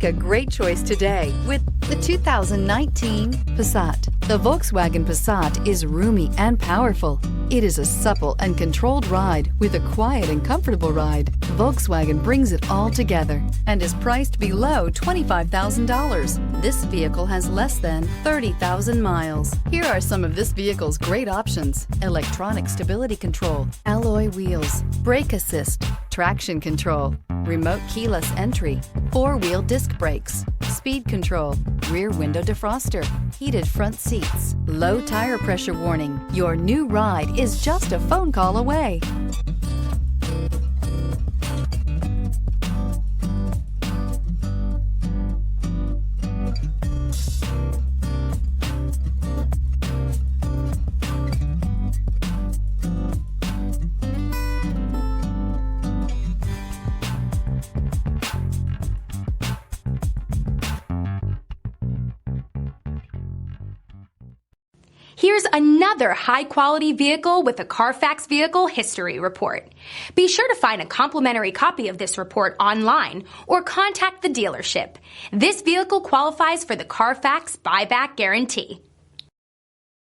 Make a great choice today with the 2019 Passat. The Volkswagen Passat is roomy and powerful. It is a supple and controlled ride with a quiet and comfortable ride. Volkswagen brings it all together and is priced below $25,000. This vehicle has less than 30,000 miles. Here are some of this vehicle's great options: electronic stability control, alloy wheels, brake assist, traction control, remote keyless entry, four-wheel disc brakes, speed control, rear window defroster, heated front seats, low tire pressure warning. Your new ride is just a phone call away. Here's another high-quality vehicle with a Carfax Vehicle History Report. Be sure to find a complimentary copy of this report online or contact the dealership. This vehicle qualifies for the Carfax Buyback Guarantee.